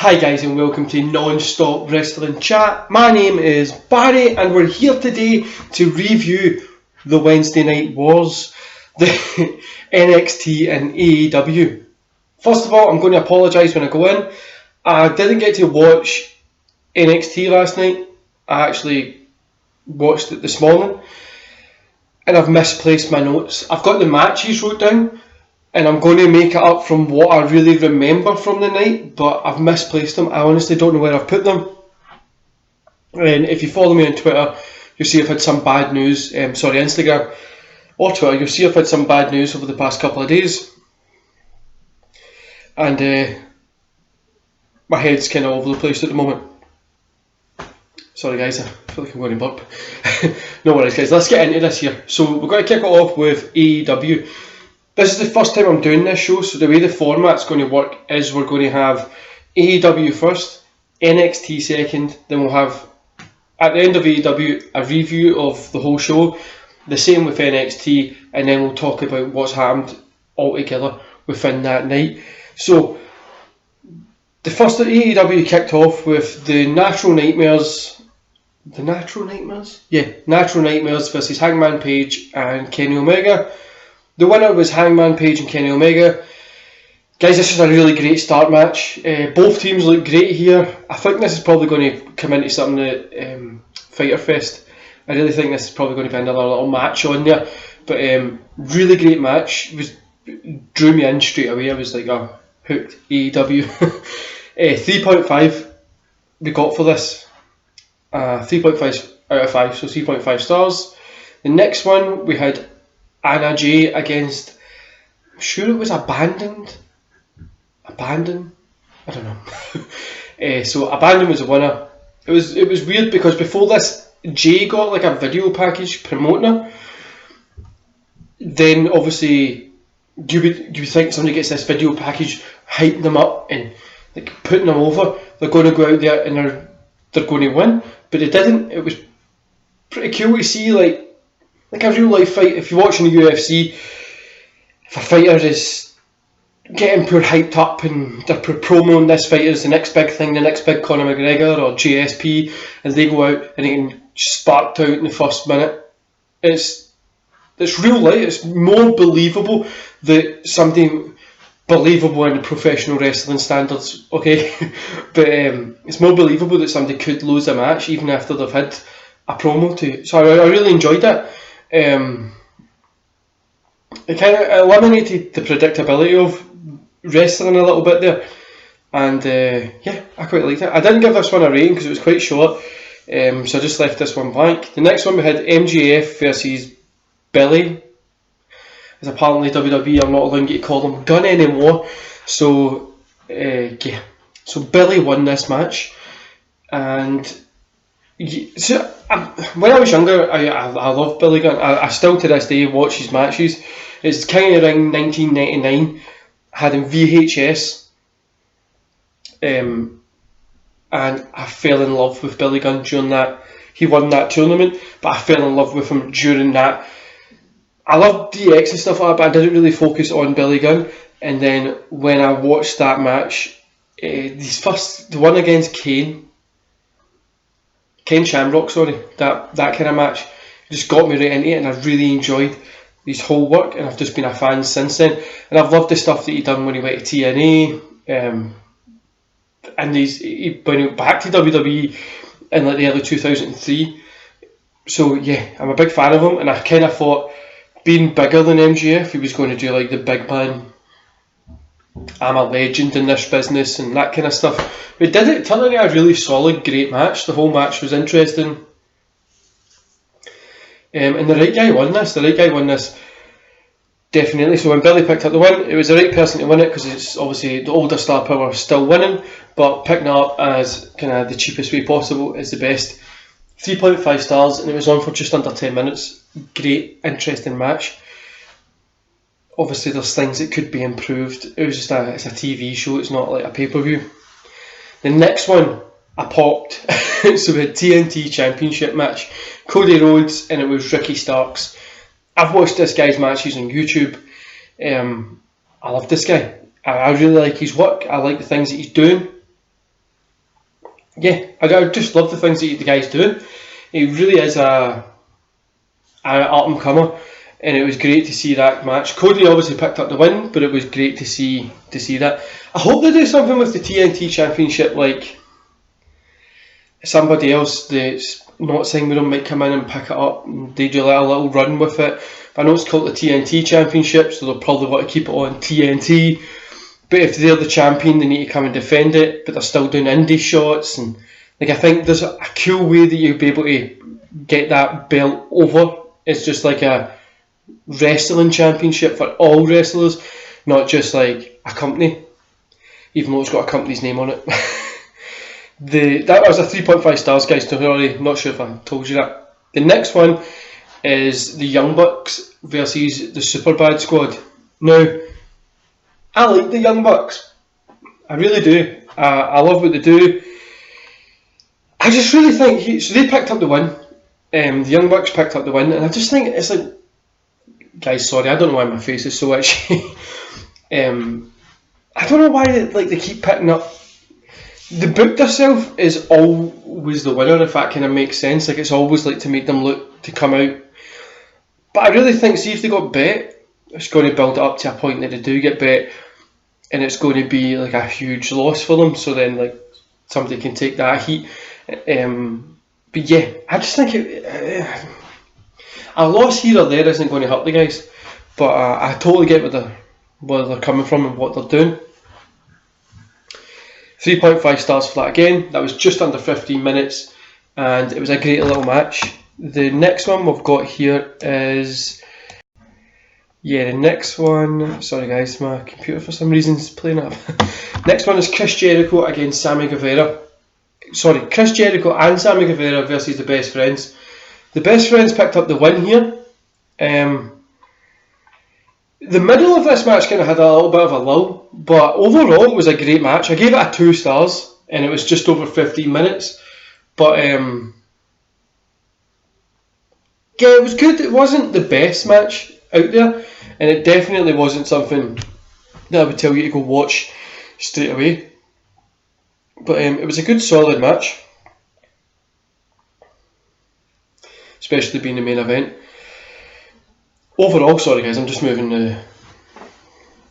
Hi guys and welcome to Non-Stop Wrestling Chat. My name is Barry and we're here today to review the Wednesday Night Wars, the NXT and AEW. First of all, I'm going to apologise when I go in. I didn't get to watch NXT last night. I actually watched it this morning and I've misplaced my notes. I've got the matches wrote down and I'm going to make it up from what I really remember from the night, but I've misplaced them. I honestly don't know where I've put them. And if you follow me on Twitter, you'll see I've had some bad news. Instagram or Twitter, you'll see I've had some bad news over the past couple of days. And my head's kind of all over the place at the moment. Sorry guys, I feel like I'm going to burp. No worries guys, let's get into this here. So we're going to kick it off with AEW. This is the first time I'm doing this show, so the way the format's going to work is we're going to have AEW first, NXT second, then we'll have, at the end of AEW, a review of the whole show, the same with NXT, and then we'll talk about what's happened altogether within that night. So, the first of AEW kicked off with the Natural Nightmares. The Natural Nightmares? Yeah, Natural Nightmares versus Hangman Page and Kenny Omega. The winner was Hangman Page and Kenny Omega. Guys, this is a really great start match. Both teams look great here. I think this is probably going to come into something at Fyter Fest. I really think this is probably going to be another little match on there. But really great match. Drew me in straight away. I was like, oh, hooked. AEW. 3.5 we got for this. 3.5 out of 5, so 3.5 stars. The next one we had Anna Jay against, I'm sure it was Abandoned? I don't know. So Abandoned was the winner. It was weird because before this, Jay got like a video package promoting her. Then obviously you would think somebody gets this video package, hyping them up and like putting them over. They're going to go out there and they're going to win, but they didn't. It was pretty cool to see like a real life fight. If you're watching the UFC, if a fighter is getting poor hyped up and they're promoting this fighter as the next big thing, the next big Conor McGregor or GSP, and they go out and they get sparked out in the first minute, it's real life. It's more believable that something believable in the professional wrestling standards, okay? But it's more believable that somebody could lose a match even after they've had a promo to. So I really enjoyed that. It kind of eliminated the predictability of wrestling a little bit there, and yeah, I quite liked it. I didn't give this one a rating because it was quite short, so I just left this one blank. The next one we had MJF versus Billy, as apparently WWE are not allowing you to call them Gunn anymore. So yeah, so Billy won this match, and so when I was younger, I loved Billy Gunn. I still to this day watch his matches. It's King of the Ring 1999. Had him VHS, and I fell in love with Billy Gunn during that. He won that tournament, but I fell in love with him during that. I loved DX and stuff like that, but I didn't really focus on Billy Gunn. And then when I watched that match, the one against Ken Shamrock, that kind of match just got me right into it, and I really enjoyed his whole work, and I've just been a fan since then. And I've loved the stuff that he done when he went to TNA, and when he went back to WWE in like the early 2003. So yeah, I'm a big fan of him, and I kind of thought, being bigger than MJF, he was going to do like the big man, I'm a legend in this business and that kind of stuff. But did it turn into a really solid, great match. The whole match was interesting. And the right guy won this. Definitely. So when Billy picked up the win, it was the right person to win it because it's obviously the older star power still winning, but picking it up as kind of the cheapest way possible is the best. 3.5 stars, and it was on for just under 10 minutes. Great, interesting match. Obviously there's things that could be improved. It was just it's a TV show, it's not like a pay-per-view. The next one, I popped. So we had TNT Championship match. Cody Rhodes, and it was Ricky Starks. I've watched this guy's matches on YouTube. I love this guy. I really like his work. I like the things that he's doing. yeah, I just love the things that the guys do. He really is a up and comer, and it was great to see that match. Cody obviously picked up the win, but it was great to see that. I hope they do something with the TNT Championship, like somebody else that's not signed with them might come in and pick it up, and they do a little run with it. I know it's called the TNT Championship, so they'll probably want to keep it on TNT. But if they're the champion, they need to come and defend it. But they're still doing indie shots, and like I think there's a cool way that you'll be able to get that belt over. It's just like a wrestling championship for all wrestlers, not just like a company, even though it's got a company's name on it. That was a 3.5 stars, guys. Sorry, not sure if I told you that. The next one is the Young Bucks versus the Superbad Squad. Now, I like the Young Bucks. I really do. I love what they do. I just really think so they picked up the win. The Young Bucks picked up the win, and I just think it's like, guys, sorry, I don't know why my face is so itchy. I don't know why they keep picking up. The book themselves is always the winner, if that kind of makes sense. Like, it's always like to make them look to come out. But I really think, see if they got bet, it's going to build it up to a point that they do get bet, and it's going to be like a huge loss for them. So then, like, somebody can take that heat. But yeah, I just think a loss here or there isn't going to hurt the guys. But I totally get where they're coming from and what they're doing. 3.5 stars for that again. That was just under 15 minutes, and it was a great little match. The next one we've got here is... Yeah, the next one... Sorry guys, my computer for some reason is playing up. Next one is Chris Jericho against Sammy Guevara. Sorry, Chris Jericho and Sammy Guevara versus the Best Friends. The Best Friends picked up the win here. The middle of this match kind of had a little bit of a lull, but overall it was a great match. I gave it a 2 stars, and it was just over 15 minutes. But yeah, it was good. It wasn't the best match out there, and it definitely wasn't something that I would tell you to go watch straight away. But it was a good, solid match, especially being the main event. Overall, sorry guys, I'm just moving the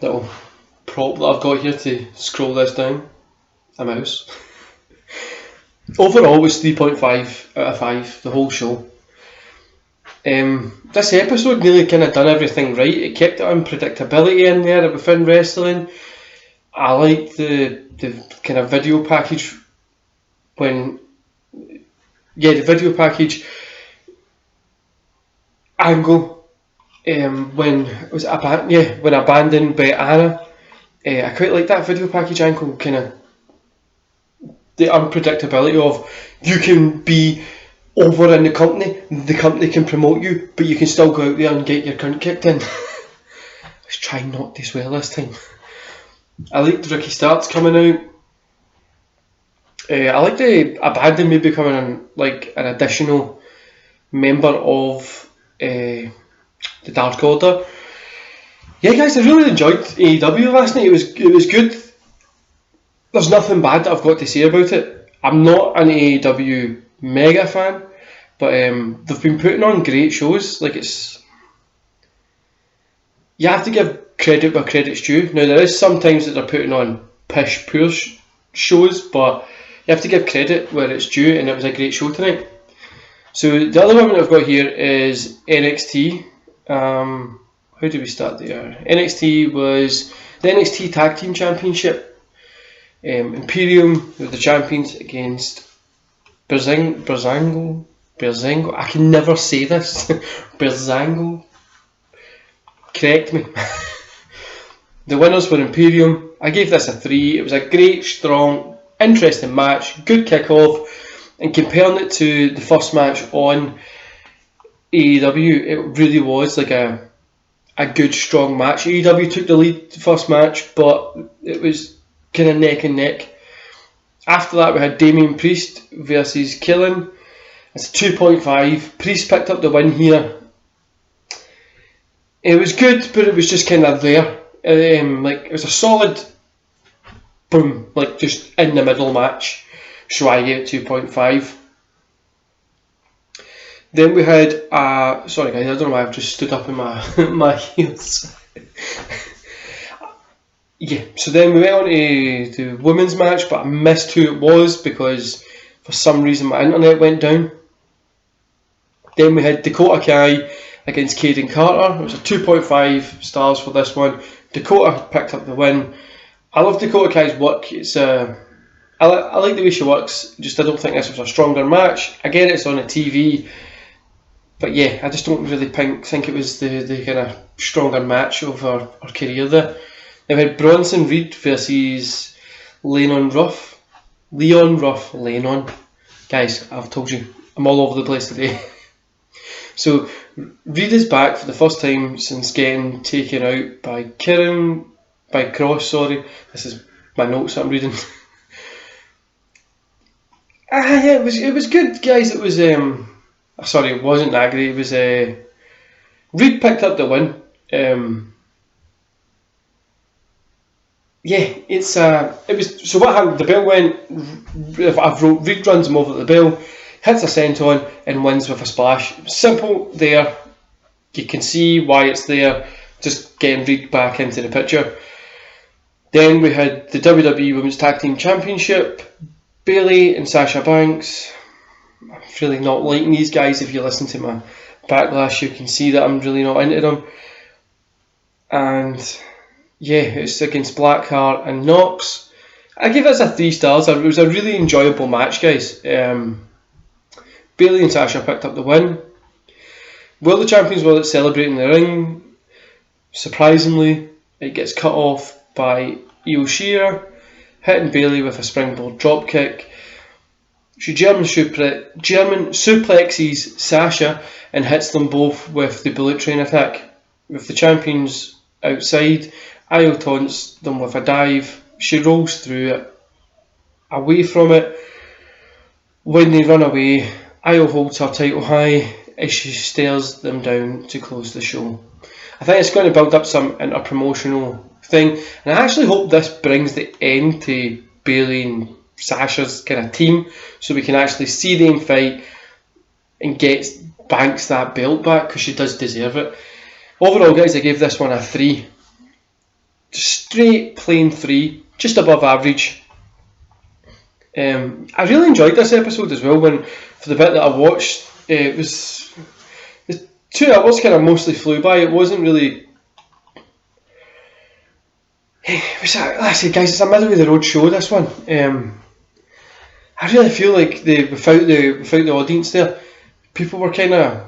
little prop that I've got here to scroll this down. A mouse. Overall, it was 3.5 out of 5, the whole show. This episode nearly kind of done everything right. It kept the unpredictability in there within wrestling. I like the kind of video package the video package angle. When abandoned by Anna, I quite like that video package angle. Kind of the unpredictability of you can be over in the company can promote you, but you can still go out there and get your cunt kicked in. Let's try not to swear this time. I like Ricky Starks coming out. I like the Abandon maybe becoming an additional member of the Dark Order. Yeah, guys, I really enjoyed AEW last night. It was good. There's nothing bad that I've got to say about it. I'm not an AEW mega fan, but they've been putting on great shows. You have to give credit where credit's due. Now, there is sometimes that they're putting on pish poor shows, but you have to give credit where it's due, and it was a great show tonight. So the other one that I've got here is NXT. How do we start there? NXT was the NXT Tag Team Championship. Imperium were the champions against Breezango. I can never say this. Breezango. Correct me. The winners were Imperium. I gave this a 3. It was a great, strong, interesting match. Good kick-off. And comparing it to the first match on AEW, it really was like a good, strong match. AEW took the lead the first match, but it was kind of neck and neck. After that, we had Damian Priest versus Killen. It's a 2.5. Priest picked up the win here. It was good, but it was just kind of there. It was a solid boom, just in the middle match. so I gave it 2.5. Then we had, sorry guys, I don't know why I've just stood up in my my heels. Yeah, so then we went on to the women's match, but I missed who it was because for some reason my internet went down. Then we had Dakota Kai against Kaden Carter. It was a 2.5 stars for this one. Dakota picked up the win. I love Dakota Kai's work. It's I like the way she works. Just I don't think this was a stronger match. Again, it's on a TV, but yeah, I just don't really think it was the kind of stronger match of her career there. Then we had Bronson Reed versus Leon Ruff. Guys, I've told you, I'm all over the place today. So Reed is back for the first time since getting taken out by Cross. Sorry, this is my notes that I'm reading. Yeah, it was good, guys. It was sorry, it wasn't that great. It was Reed picked up the win. Yeah, it was. So what happened? The bell went. I've wrote Reed runs him over the bell, hits a senton and wins with a splash. Simple there. You can see why it's there. Just getting Reed back into the picture. Then we had the WWE Women's Tag Team Championship. Bayley and Sasha Banks. I'm really not liking these guys. If you listen to my backlash, you can see that I'm really not into them. And yeah, it's against Blackheart and Knox. I give this a 3 stars. It was a really enjoyable match, guys. Bayley and Sasha picked up the win. Will the champions will celebrate in the ring? Surprisingly, it gets cut off by Io Shirai, hitting Bayley with a springboard dropkick. She German suplexes Sasha and hits them both with the bullet train attack. With the champions outside, Io taunts them with a dive. She rolls through it, away from it. When they run away, Io holds her title high as she stares them down to close the show. I think it's going to build up some inter-promotional thing, and I actually hope this brings the end to Bayley and Sasha's kind of team, so we can actually see them fight and get Banks that belt back, because she does deserve it. Overall, guys, I gave this one a 3. Straight plain 3, just above average. I really enjoyed this episode as well. When for the bit that I watched, it was the 2 hours kind of mostly flew by. It wasn't really. It was, like I said, guys, it's a middle of the road show. This one, I really feel like without the audience there, people were kind of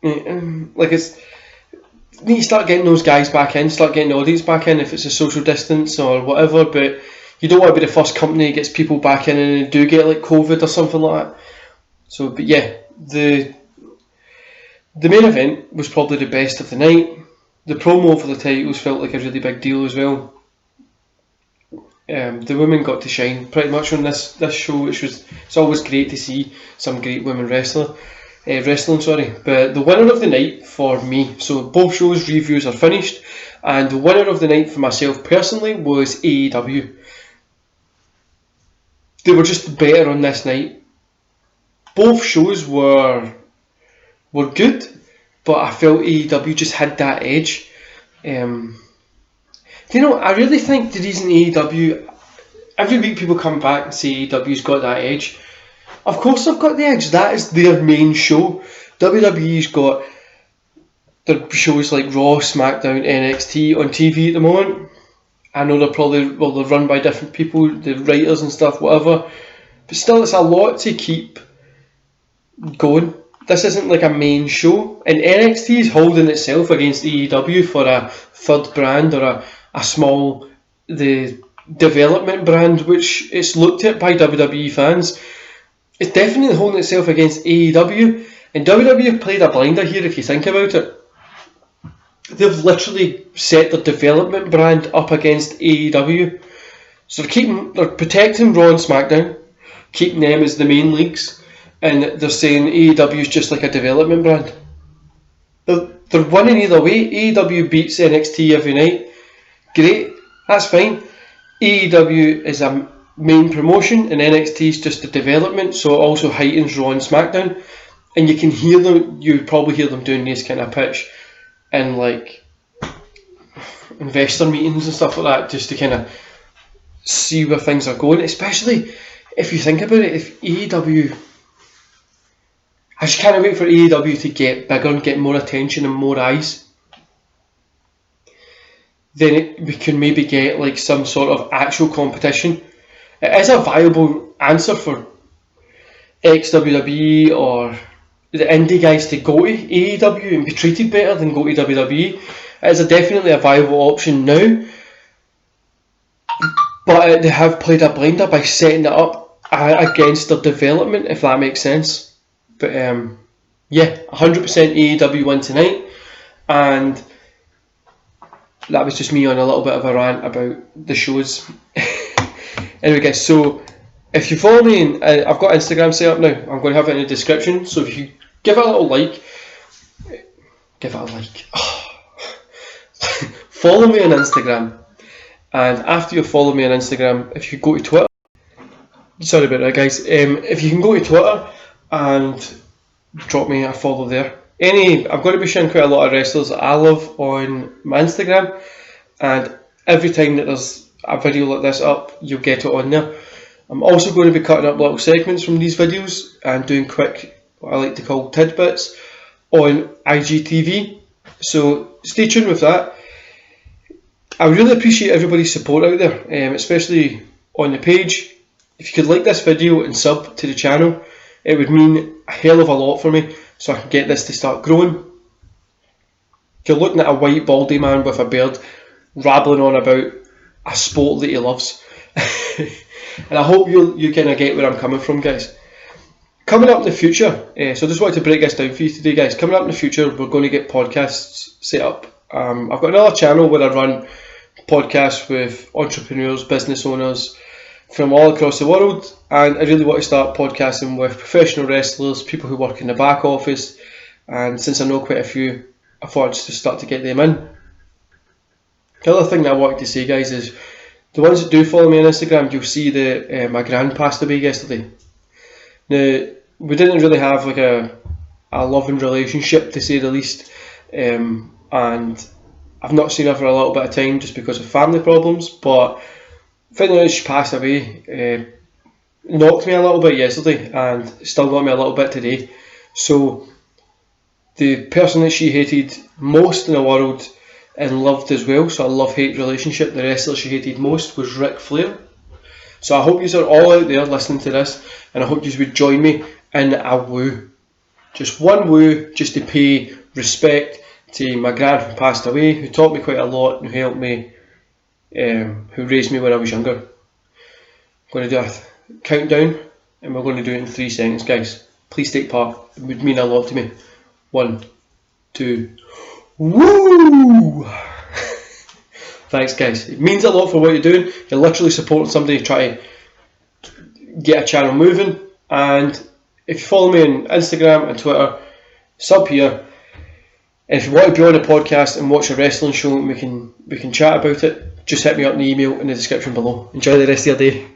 like it's. Need to start getting those guys back in, start getting the audience back in if it's a social distance or whatever, but you don't want to be the first company that gets people back in and they do get like COVID or something like that. So, but yeah, the main event was probably the best of the night. The promo for the titles felt like a really big deal as well. The women got to shine pretty much on this show, which was, it's always great to see some great women wrestling. But the winner of the night for me, so both shows reviews are finished, and the winner of the night for myself personally was AEW. They were just better on this night. Both shows were good, but I felt AEW just had that edge. I really think the reason AEW, every week people come back and say AEW's got that edge. Of course they've got the edge. That is their main show. WWE's got their shows like Raw, SmackDown, NXT on TV at the moment. I know they're run by different people, the writers and stuff, whatever. But still, it's a lot to keep going. This isn't like a main show. And NXT is holding itself against AEW for a third brand or a small the development brand, which it's looked at by WWE fans. It's definitely holding itself against AEW, and WWE have played a blinder here if you think about it. They've literally set their development brand up against AEW. So they're protecting Raw and SmackDown, keeping them as the main leagues, and they're saying AEW is just like a development brand. They're winning either way. AEW beats NXT every night. Great, that's fine. AEW is a main promotion, and NXT is just the development, so it also heightens Raw and SmackDown, and you can hear them. You probably hear them doing this kind of pitch in like investor meetings and stuff like that, just to kind of see where things are going. Especially if you think about it, if AEW, I just can't wait for AEW to get bigger and get more attention and more eyes. Then we can maybe get like some sort of actual competition. It is a viable answer for ex-WWE or the indie guys to go to AEW and be treated better than go to WWE. It is definitely a viable option now, but they have played a blinder by setting it up against their development, if that makes sense. But yeah, 100% AEW win tonight, and that was just me on a little bit of a rant about the shows. Anyway guys, so if you follow me, I've got Instagram set up now. I'm going to have it in the description, so if you give it a little like, follow me on Instagram, and after you follow me on Instagram, if you go to Twitter, sorry about that guys, if you can go to Twitter and drop me a follow there. I'm going to be sharing quite a lot of wrestlers that I love on my Instagram, and every time that there's a video like this up, you'll get it on there. I'm also going to be cutting up little segments from these videos and doing quick, what I like to call tidbits, on IGTV. So stay tuned with that. I really appreciate everybody's support out there, especially on the page. If you could like this video and sub to the channel, it would mean a hell of a lot for me, so I can get this to start growing. You're looking at a white baldy man with a beard rabbling on about a sport that he loves. And I hope you kind of get where I'm coming from, guys. Coming up in the future, so I just wanted to break this down for you today, guys. Coming up in the future, we're going to get podcasts set up. I've got another channel where I run podcasts with entrepreneurs, business owners from all across the world, and I really want to start podcasting with professional wrestlers, people who work in the back office, and since I know quite a few, I thought I'd just start to get them in. The other thing that I wanted to say, guys, is the ones that do follow me on Instagram, you'll see that my gran passed away yesterday. Now, we didn't really have like a loving relationship, to say the least, and I've not seen her for a little bit of time just because of family problems, but finding out she passed away knocked me a little bit yesterday and still got me a little bit today. So the person that she hated most in the world and loved as well, so a love-hate relationship, the wrestler she hated most was Ric Flair. So I hope you are all out there listening to this, and I hope you would join me in a woo. Just one woo, just to pay respect to my gran who passed away, who taught me quite a lot, and who helped me, who raised me when I was younger. I'm going to do a countdown, and we're going to do it in 3 seconds, guys. Please take part, it would mean a lot to me. 1, 2, woo! Thanks, guys. It means a lot for what you're doing. You're literally supporting somebody to try to get a channel moving. And if you follow me on Instagram and Twitter, sub here. And if you want to be on a podcast and watch a wrestling show, we can chat about it. Just hit me up in the email in the description below. Enjoy the rest of your day.